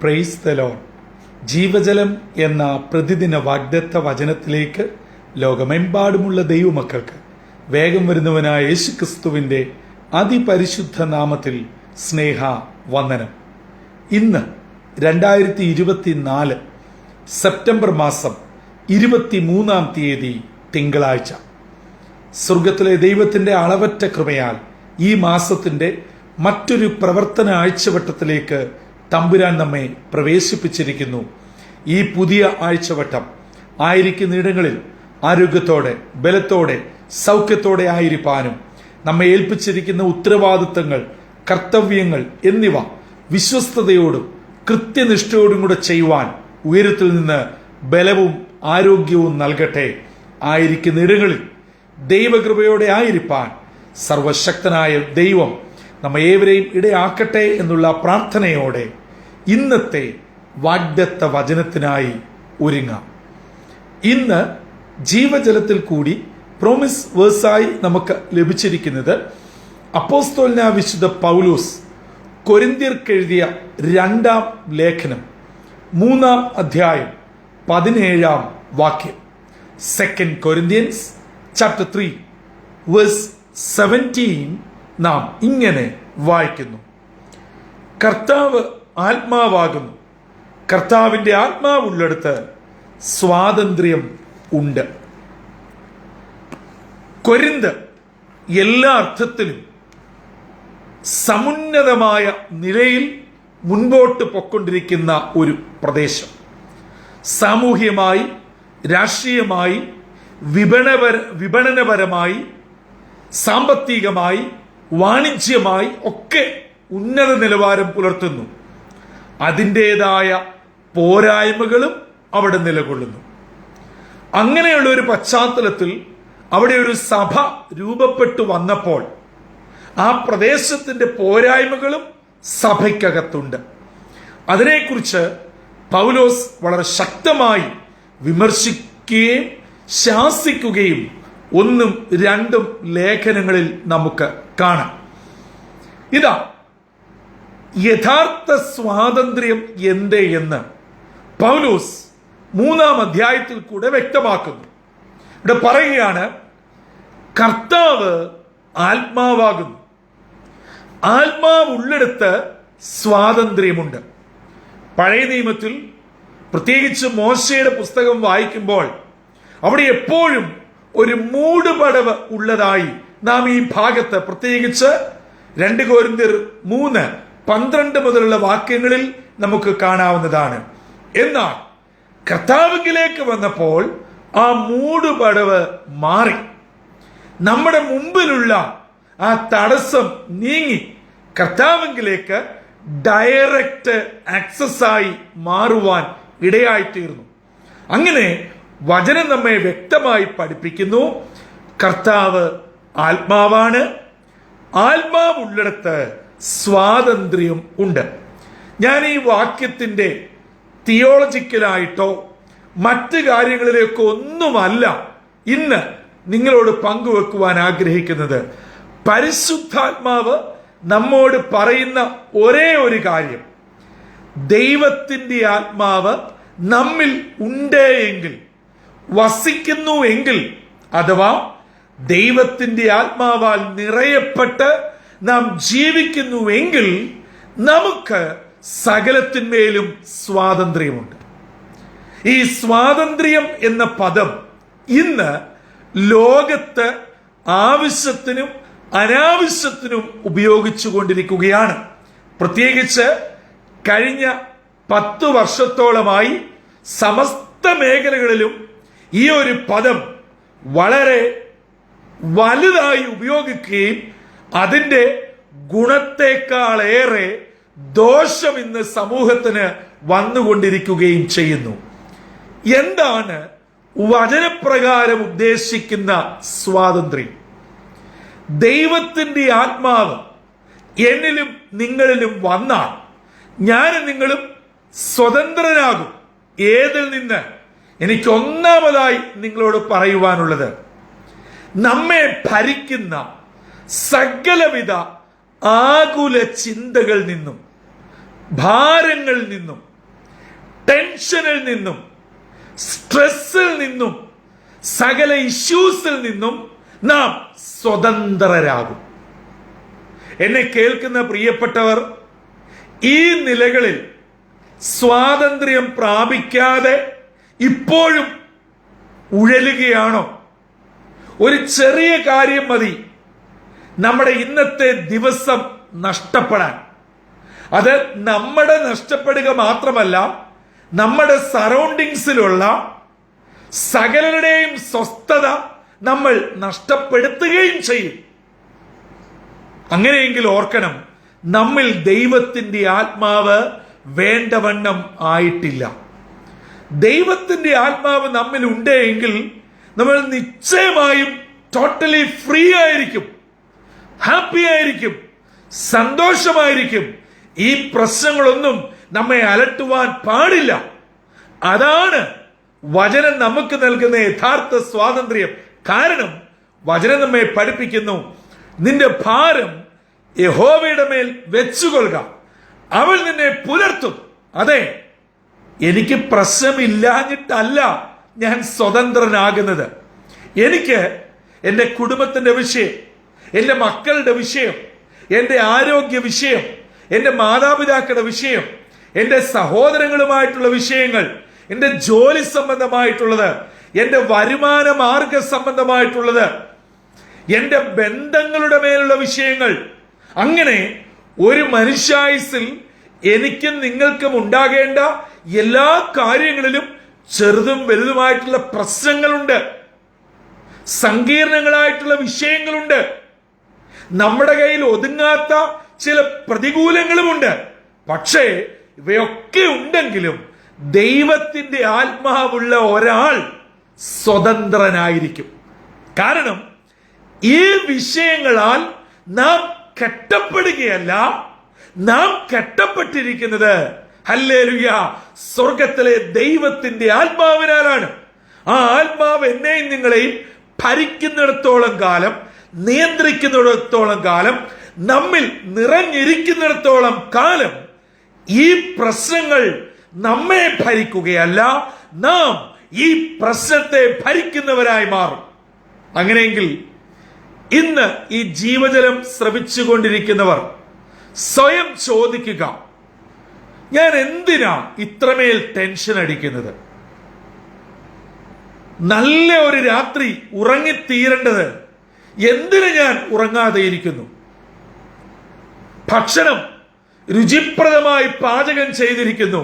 Praise the Lord. ജീവജലം എന്ന പ്രതിദിന വാഗ്ദത്ത വചനത്തിലേക്ക് ലോകമെമ്പാടുമുള്ള ദൈവമക്കൾക്ക് വേഗം വരുന്നവനായ യേശുക്രിസ്തുവിൻ്റെ അതിപരിശുദ്ധ നാമത്തിൽ സ്നേഹ വന്ദനം. ഇന്ന് 2024 സെപ്റ്റംബർ മാസം 23-ാം തീയതി തിങ്കളാഴ്ച. സ്വർഗത്തിലെ ദൈവത്തിൻ്റെ അളവറ്റ കൃപയാൽ ഈ മാസത്തിൻ്റെ മറ്റൊരു പ്രവർത്തന ആഴ്ചവട്ടത്തിലേക്ക് തമ്പുരാൻ നമ്മെ പ്രവേശിപ്പിച്ചിരിക്കുന്നു. ഈ പുതിയ ആഴ്ചവട്ടം ആയിരിക്കുന്നിടങ്ങളിൽ ആരോഗ്യത്തോടെ, ബലത്തോടെ, സൗഖ്യത്തോടെ ആയിരിക്കാനും നമ്മെ ഏൽപ്പിച്ചിരിക്കുന്ന ഉത്തരവാദിത്തങ്ങൾ, കർത്തവ്യങ്ങൾ എന്നിവ വിശ്വസ്തയോടും കൃത്യനിഷ്ഠയോടും കൂടെ ചെയ്യുവാൻ ഉയരത്തിൽ നിന്ന് ബലവും ആരോഗ്യവും നൽകട്ടെ. ആയിരിക്കുന്നിടങ്ങളിൽ ദൈവകൃപയോടെ ആയിരിക്കാൻ സർവശക്തനായ ദൈവം നമ്മെ ഏവരെയും ഇടയാക്കട്ടെ എന്നുള്ള പ്രാർത്ഥനയോടെ ഇന്നത്തെ വാഗ്ദത്ത വചനത്തിനായി ഒരുങ്ങാം. ഇന്ന് ജീവജലത്തിൽ കൂടി പ്രോമിസ് വേഴ്സായി നമുക്ക് ലഭിച്ചിരിക്കുന്നത് അപ്പോസ്തലനായ വിശുദ്ധ പൗലോസ് കൊരിന്ത്യർക്കെഴുതിയ 2-ാം ലേഖനം 3-ാം അധ്യായം 17-ാം വാക്യം. 2 Corinthians chapter 3 verse 17 നാം ഇങ്ങനെ വായിക്കുന്നു: കർത്താവ് ആത്മാവാകുന്നു, കർത്താവിൻ്റെ ആത്മാവുള്ളിടത്ത് സ്വാതന്ത്ര്യം ഉണ്ട്. കൊരിന്ത് എല്ലാ അർത്ഥത്തിലും സമുന്നതമായ നിലയിൽ മുൻപോട്ട് പൊക്കൊണ്ടിരിക്കുന്ന ഒരു പ്രദേശം. സാമൂഹ്യമായി, രാഷ്ട്രീയമായി, വിപണനപരമായി, സാമ്പത്തികമായി, വാണിജ്യമായി ഒക്കെ ഉന്നത നിലവാരം പുലർത്തുന്നു. അതിൻ്റെതായ പോരായ്മകളും അവിടെ നിലകൊള്ളുന്നു. അങ്ങനെയുള്ള ഒരു പശ്ചാത്തലത്തിൽ അവിടെ ഒരു സഭ രൂപപ്പെട്ടു വന്നപ്പോൾ ആ പ്രദേശത്തിന്റെ പോരായ്മകളും സഭയ്ക്കകത്തുണ്ട്. അതിനെക്കുറിച്ച് പൗലോസ് വളരെ ശക്തമായി വിമർശിക്കുകയും ശാസിക്കുകയും 1-ഉം 2-ഉം ലേഖനങ്ങളിൽ നമുക്ക് കാണാം. ഇതാ യഥാർത്ഥ സ്വാതന്ത്ര്യം എന്ത് എന്ന് പൗലോസ് 3-ാം അധ്യായത്തിൽ കൂടെ വ്യക്തമാക്കുന്നു. ഇവിടെ പറയുകയാണ്, കർത്താവ് ആത്മാവാകുന്നു, ആത്മാവുള്ളിടത്ത് സ്വാതന്ത്ര്യമുണ്ട്. പഴയ നിയമത്തിൽ പ്രത്യേകിച്ച് മോശയുടെ പുസ്തകം വായിക്കുമ്പോൾ അവിടെ എപ്പോഴും ഒരു മൂടുപടവ് ഉള്ളതായി നാം ഈ ഭാഗത്ത് പ്രത്യേകിച്ച് 2 കൊരിന്ത്യർ 3:12 മുതലുള്ള വാക്യങ്ങളിൽ നമുക്ക് കാണാവുന്നതാണ്. എന്നാൽ കർത്താവിലേക്ക് വന്നപ്പോൾ ആ മൂടുപടവ് മാറി. നമ്മുടെ മുമ്പിലുള്ള ആ തടസ്സം നീങ്ങി കർത്താവിലേക്ക് ഡയറക്റ്റ് ആക്സസ് ആയി മാറുവാൻ ഇടയായിത്തീർന്നു. അങ്ങനെ വചനം നമ്മെ വ്യക്തമായി പഠിപ്പിക്കുന്നു, കർത്താവ് ആത്മാവാണ്, ആത്മാവുള്ളിടത്ത് സ്വാതന്ത്ര്യം ഉണ്ട്. ഞാൻ ഈ വാക്യത്തിന്റെ തിയോളജിക്കലായിട്ടോ മറ്റ് കാര്യങ്ങളിലേക്കോ ഒന്നുമല്ല ഇന്ന് നിങ്ങളോട് പങ്കുവെക്കുവാൻ ആഗ്രഹിക്കുന്നത്. പരിശുദ്ധാത്മാവ് നമ്മോട് പറയുന്ന ഒരേ ഒരു കാര്യം, ദൈവത്തിന്റെ ആത്മാവ് നമ്മിൽ ഉണ്ട് എങ്കിൽ, വസിക്കുന്നു എങ്കിൽ, അഥവാ ദൈവത്തിന്റെ ആത്മാവാൽ നിറയപ്പെട്ട് നാം ജീവിക്കുന്നുവെങ്കിൽ നമുക്ക് സകലത്തിന്മേലും സ്വാതന്ത്ര്യമുണ്ട്. ഈ സ്വാതന്ത്ര്യം എന്ന പദം ഇന്ന് ലോകത്ത് ആവശ്യത്തിനും അനാവശ്യത്തിനും ഉപയോഗിച്ചു കൊണ്ടിരിക്കുകയാണ്. പ്രത്യേകിച്ച് കഴിഞ്ഞ 10 വർഷത്തോളമായി സമസ്ത മേഖലകളിലും ഈ ഒരു പദം വളരെ വലുതായി ഉപയോഗിക്കുകയും അതിൻ്റെ ഗുണത്തെക്കാളേറെ ദോഷം ഇന്ന് സമൂഹത്തിന് വന്നുകൊണ്ടിരിക്കുകയും ചെയ്യുന്നു. എന്താണ് വചനപ്രകാരം ഉദ്ദേശിക്കുന്ന സ്വാതന്ത്ര്യം? ദൈവത്തിന്റെ ആത്മാവ് എന്നിലും നിങ്ങളിലും വന്നാൽ ഞാനും നിങ്ങളും സ്വതന്ത്രനാകും. ഏതിൽ നിന്ന്? എനിക്ക് ഒന്നാമതായി നിങ്ങളോട് പറയുവാനുള്ളത്, നമ്മെ ഭരിക്കുന്ന സകലവിധ ആകുല ചിന്തകളിൽ നിന്നും ഭാരങ്ങളിൽ നിന്നും, ടെൻഷനിൽ നിന്നും, സ്ട്രെസ്സിൽ നിന്നും, സകല ഇഷ്യൂസിൽ നിന്നും നാം സ്വതന്ത്രരാകും. എന്നെ കേൾക്കുന്ന പ്രിയപ്പെട്ടവർ, ഈ നിലകളിൽ സ്വാതന്ത്ര്യം പ്രാപിക്കാതെ ഇപ്പോഴും ഉഴലുകയാണോ? ഒരു ചെറിയ കാര്യം മതി നമ്മുടെ ഇന്നത്തെ ദിവസം നഷ്ടപ്പെടാൻ. അത് നമ്മുടെ നഷ്ടപ്പെടുക മാത്രമല്ല, നമ്മുടെ സറൗണ്ടിങ്സിലുള്ള സകലരുടെയും സ്വസ്ഥത നമ്മൾ നഷ്ടപ്പെടുത്തുകയും ചെയ്യും. അങ്ങനെയെങ്കിൽ ഓർക്കണം, നമ്മിൽ ദൈവത്തിന്റെ ആത്മാവ് വേണ്ടവണ്ണം ആയിട്ടില്ല. ദൈവത്തിന്റെ ആത്മാവ് നമ്മിൽ ഉണ്ടെങ്കിൽ നമ്മൾ നിശ്ചയമായും ടോട്ടലി ഫ്രീ ആയിരിക്കും, ഹാപ്പി ആയിരിക്കും, സന്തോഷമായിരിക്കും. ഈ പ്രശ്നങ്ങളൊന്നും നമ്മെ അലട്ടുവാൻ പാടില്ല. അതാണ് വചനം നമുക്ക് നൽകുന്ന യഥാർത്ഥ സ്വാതന്ത്ര്യം. കാരണം വചനം നമ്മെ പഠിപ്പിക്കുന്നു, നിന്റെ ഭാരം യഹോവയുടെ മേൽ വെച്ചുകൊള്ളുക, അവൾ നിന്നെ പുലർത്തും. അതെ, എനിക്ക് പ്രശ്നമില്ലാഞ്ഞിട്ടല്ല ഞാൻ സ്വതന്ത്രനാകുന്നത്. എനിക്ക് എൻ്റെ കുടുംബത്തിന്റെ വിഷയം, എൻ്റെ മക്കളുടെ വിഷയം, എൻ്റെ ആരോഗ്യ വിഷയം, എൻ്റെ മാതാപിതാക്കളുടെ വിഷയം, എൻ്റെ സഹോദരങ്ങളുമായിട്ടുള്ള വിഷയങ്ങൾ, എൻ്റെ ജോലി സംബന്ധമായിട്ടുള്ളത്, എൻ്റെ വരുമാന മാർഗ സംബന്ധമായിട്ടുള്ളത്, എൻ്റെ ബന്ധങ്ങളുടെ മേലുള്ള വിഷയങ്ങൾ, അങ്ങനെ ഒരു മനുഷ്യായുസ്സിൽ എനിക്കും നിങ്ങൾക്കും ഉണ്ടാകേണ്ട എല്ലാ കാര്യങ്ങളിലും ചെറുതും വലുതുമായിട്ടുള്ള പ്രശ്നങ്ങളുണ്ട്, സങ്കീർണങ്ങളായിട്ടുള്ള വിഷയങ്ങളുണ്ട്, നമ്മുടെ കയ്യിൽ ഒതുങ്ങാത്ത ചില പ്രതികൂലങ്ങളുമുണ്ട്. പക്ഷേ ഇവയൊക്കെ ഉണ്ടെങ്കിലും ദൈവത്തിന്റെ ആത്മാവുള്ള ഒരാൾ സ്വതന്ത്രനായിരിക്കും. കാരണം ഈ വിഷയങ്ങളാൽ നാം കെട്ടപ്പെടുകയല്ല, നാം കെട്ടപ്പെട്ടിരിക്കുന്നത് ഹല്ലേലൂയ സ്വർഗത്തിലെ ദൈവത്തിന്റെ ആത്മാവിനാലാണ്. ആ ആത്മാവ് എന്നെയും നിങ്ങളെയും ഭരിക്കുന്നിടത്തോളം കാലം, നിയന്ത്രിക്കുന്നിടത്തോളം കാലം, നമ്മിൽ നിറഞ്ഞിരിക്കുന്നിടത്തോളം കാലം ഈ പ്രശ്നങ്ങൾ നമ്മെ ഭരിക്കുകയല്ല, നാം ഈ പ്രശ്നത്തെ ഭരിക്കുന്നവരായി മാറും. അങ്ങനെയെങ്കിൽ ഇന്ന് ഈ ജീവജലം ശ്രവിച്ചുകൊണ്ടിരിക്കുന്നവർ സ്വയം ചോദിക്കുക, ഞാൻ എന്തിനാ ഇത്രമേൽ ടെൻഷൻ അടിക്കുന്നത്? നല്ല ഒരു രാത്രി ഉറങ്ങിത്തീരേണ്ടത് എന്തിനു ഞാൻ ഉറങ്ങാതെ ഇരിക്കുന്നു? ഭക്ഷണം രുചിപ്രദമായി പാചകം ചെയ്തിരിക്കുന്നു,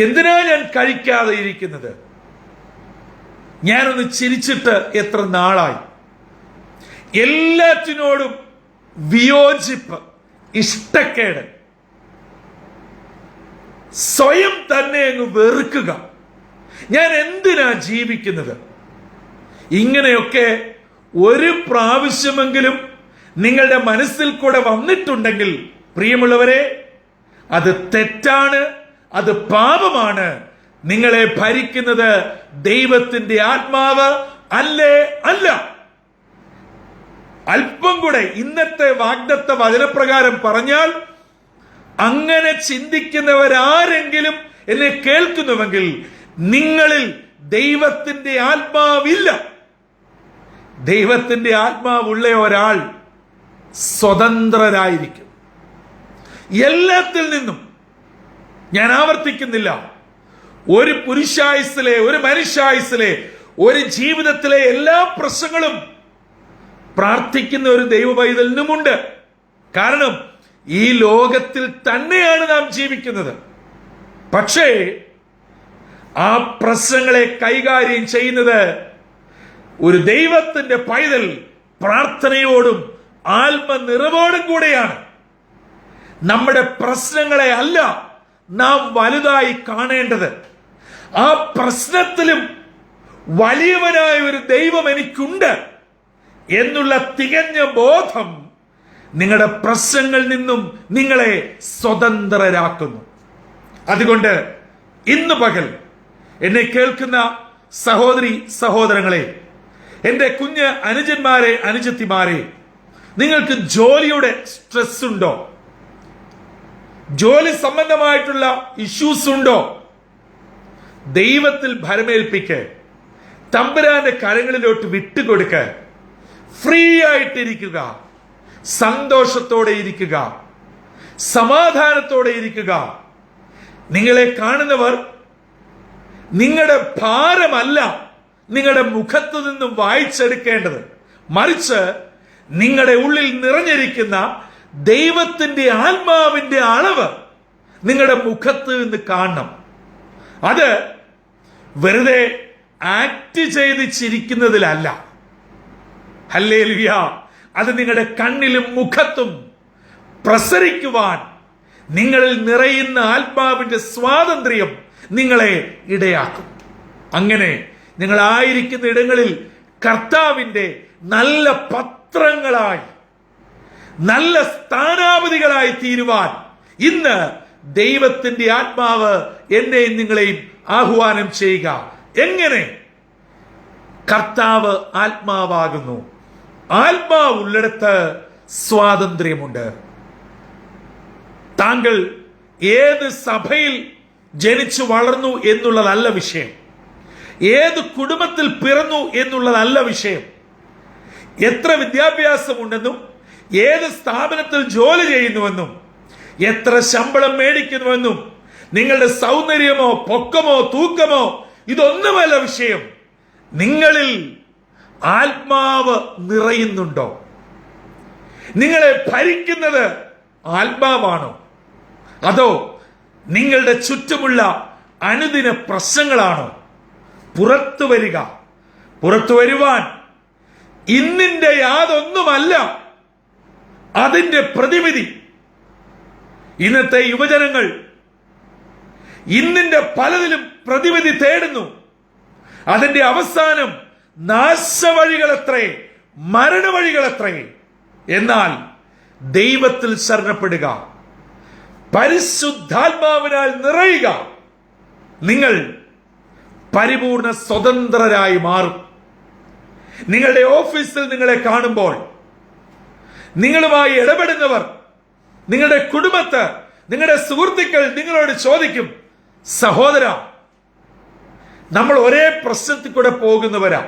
എന്തിനാ ഞാൻ കഴിക്കാതെ ഇരിക്കുന്നത്? ഞാനൊന്ന് ചിരിച്ചിട്ട് എത്ര നാളായി? എല്ലാറ്റിനോടും വിയോജിപ്പ്, ഇഷ്ടക്കേട്, സ്വയം തന്നെ അങ്ങ് വെറുക്കുക. ഞാൻ എന്തിനാ ജീവിക്കുന്നത്? ഇങ്ങനെയൊക്കെ ഒരു പ്രാവശ്യമെങ്കിലും നിങ്ങളുടെ മനസ്സിൽ കൂടെ വന്നിട്ടുണ്ടെങ്കിൽ പ്രിയമുള്ളവരെ, അത് തെറ്റാണ്, അത് പാപമാണ്. നിങ്ങളെ ഭരിക്കുന്നത് ദൈവത്തിന്റെ ആത്മാവ് അല്ലേ? അല്ല. അല്പം കൂടെ ഇന്നത്തെ വാഗ്ദത്ത വചനപ്രകാരം പറഞ്ഞാൽ, അങ്ങനെ ചിന്തിക്കുന്നവരാരെങ്കിലും എന്നെ കേൾക്കുന്നുവെങ്കിൽ നിങ്ങളിൽ ദൈവത്തിന്റെ ആത്മാവില്ല. ദൈവത്തിന്റെ ആത്മാവുള്ള ഒരാൾ സ്വതന്ത്രരായിരിക്കും എല്ലാത്തിൽ നിന്നും. ഞാൻ ആവർത്തിക്കുന്നില്ല, ഒരു പുരുഷായുസ്സിലെ, ഒരു മനുഷ്യായുസ്സിലെ, ഒരു ജീവിതത്തിലെ എല്ലാ പ്രശ്നങ്ങളും പ്രാർത്ഥിക്കുന്ന ഒരു ദൈവ പൈതലിനുമുണ്ട്. കാരണം ഈ ലോകത്തിൽ തന്നെയാണ് നാം ജീവിക്കുന്നത്. പക്ഷേ ആ പ്രശ്നങ്ങളെ കൈകാര്യം ചെയ്യുന്നത് ഒരു ദൈവത്തിന്റെ പൈതൽ പ്രാർത്ഥനയോടും ആത്മനിറവോടും കൂടെയാണ്. നമ്മുടെ പ്രശ്നങ്ങളെ അല്ല നാം വലുതായി കാണേണ്ടത്. ആ പ്രശ്നത്തിലും വലിയവനായ ഒരു ദൈവം എനിക്കുണ്ട് എന്നുള്ള തികഞ്ഞ ബോധം നിങ്ങളുടെ പ്രശ്നങ്ങളിൽ നിന്നും നിങ്ങളെ സ്വതന്ത്രരാക്കുന്നു. അതുകൊണ്ട് ഇന്ന് പകൽ എന്നെ കേൾക്കുന്ന സഹോദരി സഹോദരങ്ങളെ, എന്റെ കുഞ്ഞ് അനുജന്മാരെ, അനുജത്തിമാരെ, നിങ്ങൾക്ക് ജോലിയുടെ സ്ട്രെസ് ഉണ്ടോ? ജോലി സംബന്ധമായിട്ടുള്ള ഇഷ്യൂസ് ഉണ്ടോ? ദൈവത്തിൽ ഭരമേൽപ്പിക്ക്, തമ്പുരാന്റെ കരങ്ങളിലോട്ട് വിട്ടുകൊടുക്ക. ഫ്രീ ആയിട്ടിരിക്കുക, സന്തോഷത്തോടെ ഇരിക്കുക, സമാധാനത്തോടെ ഇരിക്കുക. നിങ്ങളെ കാണുന്നവർ നിങ്ങളുടെ ഭാരമല്ല നിങ്ങളുടെ മുഖത്തു നിന്നും വായിച്ചെടുക്കേണ്ടത്, മറിച്ച് നിങ്ങളുടെ ഉള്ളിൽ നിറഞ്ഞിരിക്കുന്ന ദൈവത്തിന്റെ ആത്മാവിന്റെ അളവ് നിങ്ങളുടെ മുഖത്ത് നിന്ന് കാണണം. അത് വെറുതെ ആക്ട് ചെയ്ത് ചിരിക്കുന്നതിലല്ല. ഹല്ലേലൂയ. അത് നിങ്ങളുടെ കണ്ണിലും മുഖത്തും പ്രസരിക്കുവാൻ നിങ്ങളിൽ നിറയുന്ന ആത്മാവിന്റെ സ്വാതന്ത്ര്യം നിങ്ങളെ ഇടയാക്കും. അങ്ങനെ നിങ്ങളായിരിക്കുന്ന ഇടങ്ങളിൽ കർത്താവിന്റെ നല്ല പത്രങ്ങളായി, നല്ല സ്ഥാനാപതികളായി തീരുവാൻ ഇന്ന് ദൈവത്തിന്റെ ആത്മാവ് എന്നെയും നിങ്ങളെയും ആഹ്വാനം ചെയ്യുക. എങ്ങനെ? കർത്താവ് ആത്മാവാകുന്നു. ആത്മാവ് ഉള്ളിടത്ത് സ്വാതന്ത്ര്യമുണ്ട്. താങ്കൾ ഏത് സഭയിൽ ജനിച്ചു വളർന്നു എന്നുള്ളതല്ല വിഷയം, ഏത് കുടുംബത്തിൽ പിറന്നു എന്നുള്ളതല്ല വിഷയം, എത്ര വിദ്യാഭ്യാസമുണ്ടെന്നും ഏത് സ്ഥാപനത്തിൽ ജോലി ചെയ്യുന്നുവെന്നും എത്ര ശമ്പളം മേടിക്കുന്നുവെന്നും നിങ്ങളുടെ സൗന്ദര്യമോ പൊക്കമോ തൂക്കമോ ഇതൊന്നുമല്ല വിഷയം. നിങ്ങളിൽ ആത്മാവ് നിറയുന്നുണ്ടോ? നിങ്ങളെ ഭരിക്കുന്നത് ആത്മാവാണോ? അതോ നിങ്ങളുടെ ചുറ്റുമുള്ള അനുദിന പ്രശ്നങ്ങളാണോ? പുറത്തു വരിക. പുറത്തു വരുവാൻ ഇന്നിന്റെ യാതൊന്നുമല്ല അതിന്റെ പ്രതിവിധി. ഇന്നത്തെ യുവജനങ്ങൾ ഇന്നിന്റെ പലതിലും പ്രതിവിധി തേടുന്നു. അതിന്റെ അവസാനം നാശവഴികളത്രേ, മരണവഴികളത്രേ. എന്നാൽ ദൈവത്തിൽ ശരണപ്പെടുക, പരിശുദ്ധാത്മാവിനാൽ നിറയുക, നിങ്ങൾ പരിപൂർണ സ്വതന്ത്രരായി മാറും. നിങ്ങളുടെ ഓഫീസിൽ നിങ്ങളെ കാണുമ്പോൾ നിങ്ങളുമായി ഇടപെടുന്നവർ, നിങ്ങളുടെ കുടുംബത്ത്, നിങ്ങളുടെ സുഹൃത്തുക്കൾ നിങ്ങളോട് ചോദിക്കും, സഹോദര, നമ്മൾ ഒരേ പ്രശ്നത്തിൽ കൂടെ പോകുന്നവരാ,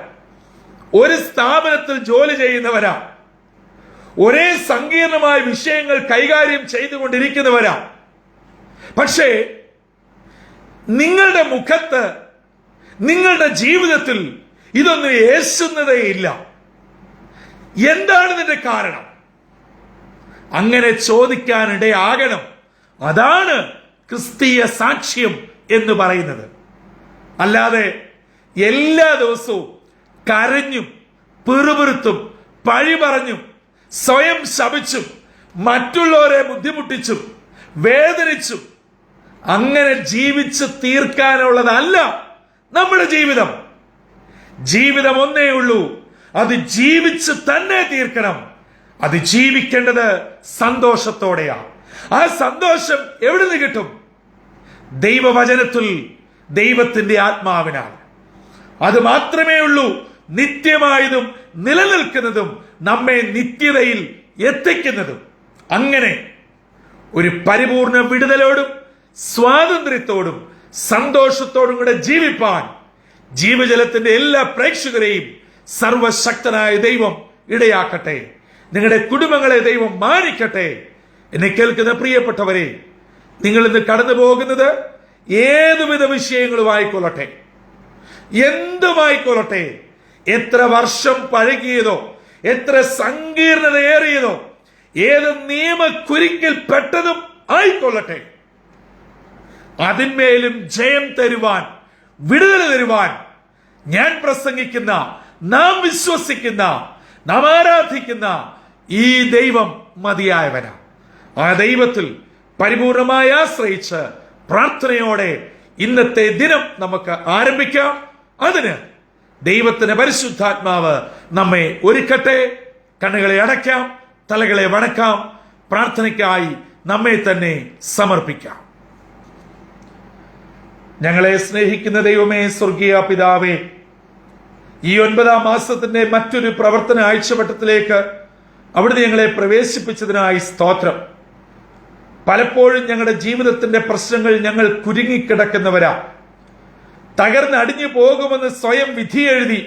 ഒരു സ്ഥാപനത്തിൽ ജോലി ചെയ്യുന്നവരാ, ഒരേ സങ്കീർണമായ വിഷയങ്ങൾ കൈകാര്യം ചെയ്തുകൊണ്ടിരിക്കുന്നവരാ. പക്ഷേ നിങ്ങളുടെ മുഖത്ത്, നിങ്ങളുടെ ജീവിതത്തിൽ ഇതൊന്നും യേശുന്നതേ ഇല്ല. എന്താണ് ഇതിന്റെ കാരണം? അങ്ങനെ ചോദിക്കാനിടയാകണം. അതാണ് ക്രിസ്തീയ സാക്ഷ്യം എന്ന് പറയുന്നത്. അല്ലാതെ എല്ലാ ദിവസവും കരഞ്ഞും പിറുപിറുത്തും പഴി പറഞ്ഞും സ്വയം ശപിച്ചും മറ്റുള്ളവരെ ബുദ്ധിമുട്ടിച്ചും വേദനിച്ചും അങ്ങനെ ജീവിച്ച് തീർക്കാനുള്ളതല്ല നമ്മുടെ ജീവിതം. ജീവിതം ഒന്നേ ഉള്ളൂ, അത് ജീവിച്ച് തന്നെ തീർക്കണം. അത് ജീവിക്കേണ്ടത് സന്തോഷത്തോടെയാ. ആ സന്തോഷം എവിടെ നിന്ന് കിട്ടും? ദൈവവചനത്തിൽ, ദൈവത്തിന്റെ ആത്മാവിനാൽ. അത് മാത്രമേ ഉള്ളൂ നിത്യമായതും നിലനിൽക്കുന്നതും നമ്മെ നിത്യതയിൽ എത്തിക്കുന്നതും. അങ്ങനെ ഒരു പരിപൂർണ വിടുതലോടും സ്വാതന്ത്ര്യത്തോടും സന്തോഷത്തോടും കൂടെ ജീവിപ്പാൻ ജീവജലത്തിന്റെ എല്ലാ പ്രേക്ഷകരെയും സർവശക്തനായ ദൈവം ഇടയാക്കട്ടെ. നിങ്ങളുടെ കുടുംബങ്ങളെ ദൈവം മാനിക്കട്ടെ. എന്നെ കേൾക്കുന്ന പ്രിയപ്പെട്ടവരെ, നിങ്ങൾ ഇന്ന് കടന്നു പോകുന്നത് ഏതുവിധ വിഷയങ്ങളുമായിക്കൊള്ളട്ടെ, എന്തുമായിക്കൊള്ളട്ടെ, എത്ര വർഷം പഴകിയതോ, എത്ര സങ്കീർണതയേറിയതോ, ഏത് നിയമക്കുരുക്കിൽ പെട്ടതും ആയിക്കൊള്ളട്ടെ, അതിന്മേലും ജയം തരുവാൻ, വിടുതൽ തരുവാൻ ഞാൻ പ്രസംഗിക്കുന്ന, നാം വിശ്വസിക്കുന്ന, നാം ആരാധിക്കുന്ന ഈ ദൈവം മതിയായവനാ. ആ ദൈവത്തിൽ പരിപൂർണമായി ആശ്രയിച്ച് പ്രാർത്ഥനയോടെ ഇന്നത്തെ ദിനം നമുക്ക് ആരംഭിക്കാം. അതിന് ദൈവത്തിന്റെ പരിശുദ്ധാത്മാവ് നമ്മെ ഒരുക്കട്ടെ. കണ്ണുകളെ അടയ്ക്കാം, തലകളെ വണക്കാം, പ്രാർത്ഥനയ്ക്കായി നമ്മെ തന്നെ സമർപ്പിക്കാം. ഞങ്ങളെ സ്നേഹിക്കുന്ന ദൈവമേ, സ്വർഗീയ പിതാവേ, ഈ 9-ാം മാസത്തിന്റെ മറ്റൊരു പ്രവർത്തന ആഴ്ചവട്ടത്തിലേക്ക് അവിടുന്ന് ഞങ്ങളെ പ്രവേശിപ്പിച്ചതിനായി സ്തോത്രം. പലപ്പോഴും ഞങ്ങളുടെ ജീവിതത്തിന്റെ പ്രശ്നങ്ങൾ ഞങ്ങൾ കുരുങ്ങിക്കിടക്കുന്നവരാ. തകർന്നടിഞ്ഞു പോകുമെന്ന് സ്വയം വിധിയെഴുതി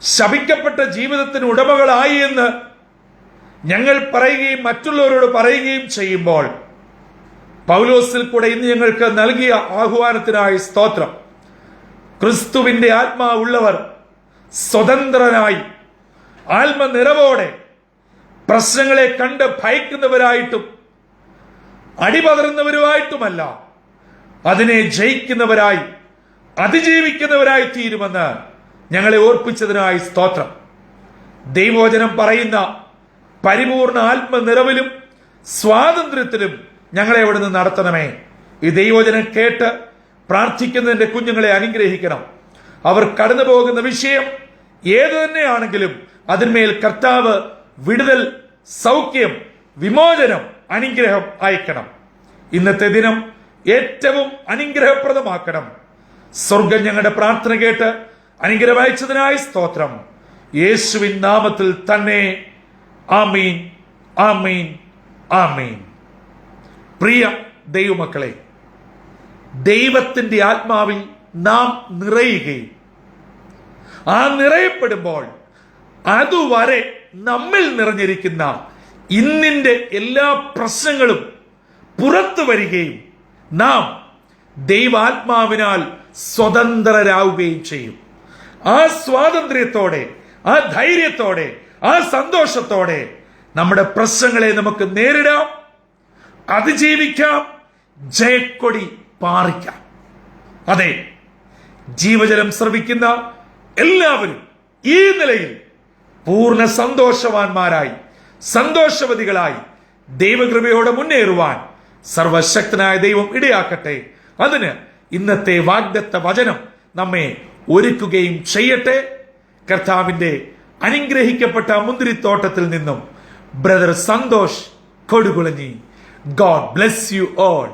ശപിക്കപ്പെട്ട ജീവിതത്തിന് ഉടമകളായി എന്ന് ഞങ്ങൾ പറയുകയും മറ്റുള്ളവരോട് പറയുകയും ചെയ്യുമ്പോൾ പൗലോസിൽ കൂടെ ഇന്ന് ഞങ്ങൾക്ക് നൽകിയ ആഹ്വാനത്തിനായി സ്തോത്രം. ക്രിസ്തുവിന്റെ ആത്മാവുള്ളവർ സ്വതന്ത്രനായി ആത്മനിറവോടെ പ്രശ്നങ്ങളെ കണ്ട് ഭയക്കുന്നവരായിട്ടും അടിപതറുന്നവരുമായിട്ടുമല്ല, അതിനെ ജയിക്കുന്നവരായി അതിജീവിക്കുന്നവരായി തീരുമെന്ന് ഞങ്ങളെ ഓർപ്പിച്ചതിനായി സ്തോത്രം. ദൈവവചനം പറയുന്ന പരിപൂർണ ആത്മനിറവിലും സ്വാതന്ത്ര്യത്തിലും ഞങ്ങളെ അവിടുന്ന് നടത്തണമേ. ഈ ദൈവവചനം കേട്ട് പ്രാർത്ഥിക്കുന്നതിന്റെ കുഞ്ഞുങ്ങളെ അനുഗ്രഹിക്കണം. അവർ കടന്നു പോകുന്ന വിഷയം ഏതു തന്നെയാണെങ്കിലും അതിന്മേൽ കർത്താവ് വിടുതൽ, സൗഖ്യം, വിമോചനം, അനുഗ്രഹം അയക്കണം. ഇന്നത്തെ ദിനം ഏറ്റവും അനുഗ്രഹപ്രദമാക്കണം. സ്വർഗം ഞങ്ങളുടെ പ്രാർത്ഥന കേട്ട് അനുഗ്രഹം അയച്ചതിനായി സ്തോത്രം. യേശുവിൻ നാമത്തിൽ തന്നെ. ആമീൻ, ആമീൻ, ആമീൻ. പ്രിയ ദൈവമക്കളെ, ദൈവത്തിന്റെ ആത്മാവിൽ നാം നിറയുകയും ആ നിറയപ്പെടുമ്പോൾ അതുവരെ നമ്മിൽ നിറഞ്ഞിരിക്കുന്ന ഇന്നിന്റെ എല്ലാ പ്രശ്നങ്ങളും പുറത്തു വരികയും നാം ദൈവാത്മാവിനാൽ സ്വതന്ത്രരാവുകയും ചെയ്യും. ആ സ്വാതന്ത്ര്യത്തോടെ, ആ ധൈര്യത്തോടെ, ആ സന്തോഷത്തോടെ നമ്മുടെ പ്രശ്നങ്ങളെ നമുക്ക് നേരിടാം, അതിജീവിക്കാം, ജയക്കൊടി പാറിക്കാം. അതെ, ജീവജലം ശ്രവിക്കുന്ന എല്ലാവരും ഈ നിലയിൽ പൂർണ്ണ സന്തോഷവാന്മാരായി, സന്തോഷവതികളായി ദൈവകൃപയോടെ മുന്നേറുവാൻ സർവശക്തനായ ദൈവം ഇടയാക്കട്ടെ. അതിന് ഇന്നത്തെ വാഗ്ദത്ത വചനം നമ്മെ ഒരുക്കുകയും ചെയ്യട്ടെ. കർത്താവിന്റെ അനുഗ്രഹിക്കപ്പെട്ട മുന്തിരിത്തോട്ടത്തിൽ നിന്നും brother Santhosh Kodukulanji. God bless you all.